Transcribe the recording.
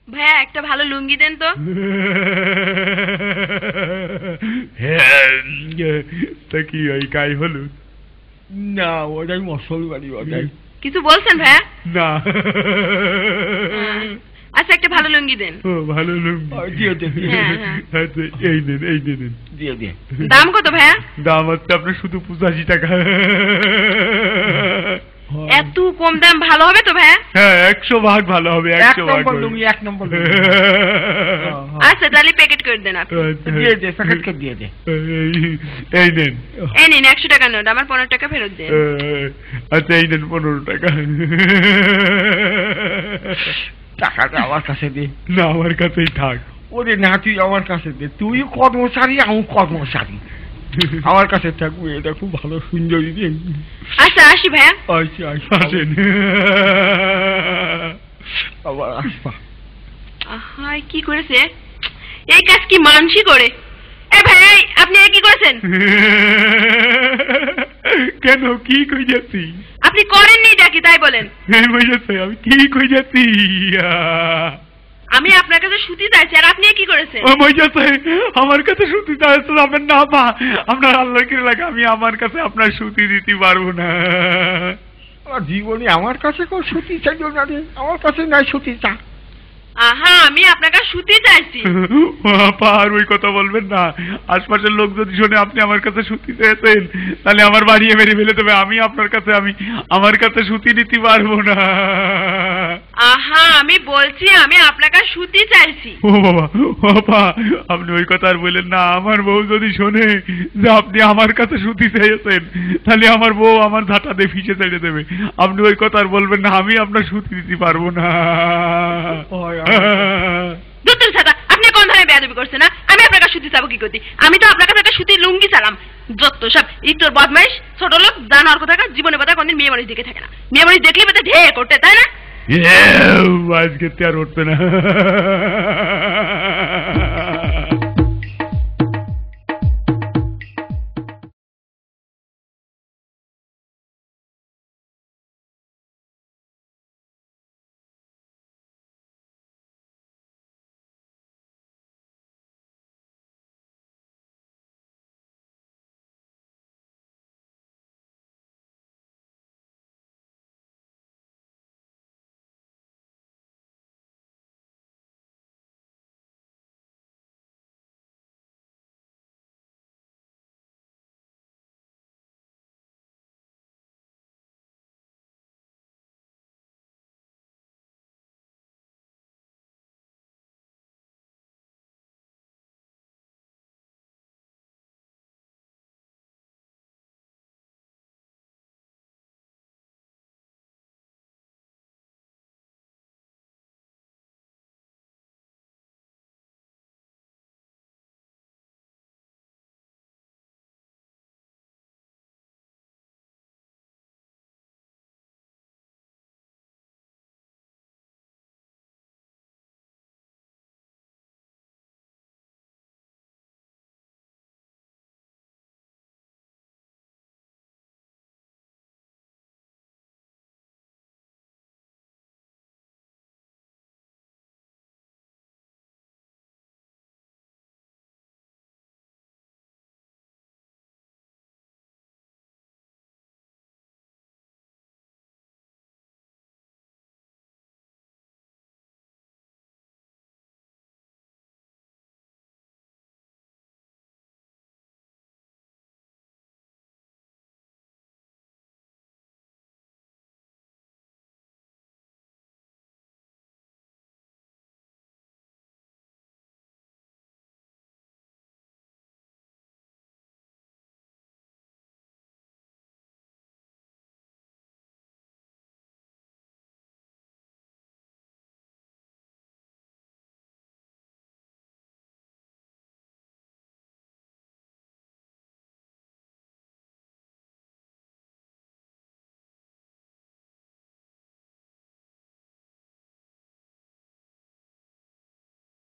ভাইয়া একটা ভালো লুঙ্গি দেন তো। হ্যাঁ, তা কি ওই গাই হলুদ? না, ওটাই মুসলমানি ওটাই। কিছু বলছেন ভাইয়া? না। আচ্ছা একটা ভালো লুঙ্গি দেন। ও ভালো লুঙ্গি দিয়ে দে, হ্যাঁ, হ্যাঁ। আচ্ছা, এই নেন, এই নেন। দিয়ে দে। দাম কত ভাইয়া? দাম হচ্ছে আপনার শুধু 85 টাকা। এত কম দাম ভালো হবে তো ভাইয়া? হ্যাঁ, 100 ভাগ ভালো হবে, 100 ভাগ নম্বর হবে। লুঙ্গি, 1 নম্বর লুঙ্গি। আচ্ছা তাহলে প্যাকেট করে দেন আপনি। আচ্ছা। দিয়ে দে, প্যাকেট করে দিয়ে দে। এই নেন। এই নিন 100 টাকা নোট, আমার 15 টাকা ফেরত দেন। আচ্ছা, এই নেন 15 টাকা। টাকাটা আমার কাছে দে। না, আমার কাছেই থাক। ওরে না, তুই আমার কাছে দে। তুই কর্মচারী, আমি কর্মচারী। আমার কাছে থাকবে, এটা খুব ভালো সুন্দরী রে। আচ্ছা আসি ভাইয়া। আচ্ছা আচ্ছা, আসেন। আবার আসবা। হাই কি করেছে? এই কাজ কি মানসি করে? এ ভাই আপনি কি করেছেন? কেন, কি কই যাচ্ছি? আপনি করেননি নাকি তাই বলেন? আমি কি কই যাচ্ছি? আমি আপনার কাছে সুতি চাইছি আর আপনি কি করেছেন? আমার কাছে সুতি চাইছে আপনার না পা, আপনার আল্লাহ কি লাগে, আমি আমার কাছে আপনার সুতি দিতে পারবো না। জীবনে আমার কাছে কোন সুতি চাইও না রে, আমার কাছে নাই সুতি চা। আহা আমি আপনার কাছে সুতি চাইছি। আপা আর ওই কথা বলবেন না, আশপাশের লোক যদি শোনে আপনি আমার কাছে সুতি চেয়েছেন তাহলে আমার বাড়িয়ে মেরে ফেলে দেবে। আমি আপনার কাছে আমার কাছে সুতি নিতে পারবো না। আহা আমি বলছি আমি আপনার কাছে সুতি চাইছি। ও বাবা, আপা আপনি ওই কথা আর বললেন না। আমার বউ যদি শোনে যে আপনি আমার কাছে সুতি চেয়েছেন তাহলে আমার বউ আমার ঝাঁটা দিয়ে ফিসে ছেড়ে দেবে। আপনি ওই কথা আর বলবেন না, আমি আপনার সুতি দিতে পারবো না। দুত্তর ছাতা আপনি কোন ধরনের বেয়াদবি করছেন না? আমি আপনার কাছে সুতি চাবো কি করতে? আমি তো আপনার কাছে একটা সুতি লুঙ্গি চালাম। যত সব ইতর বদমাইশ ছোট লোক জানোয়ার কথা, জীবনে কথা কোনদিন মেয়ে মানুষ দেখে থাকে না। মেয়ে মানুষ দেখলে বেঁধে ঢের করতে, তাই না? আজকে আর উঠবে না।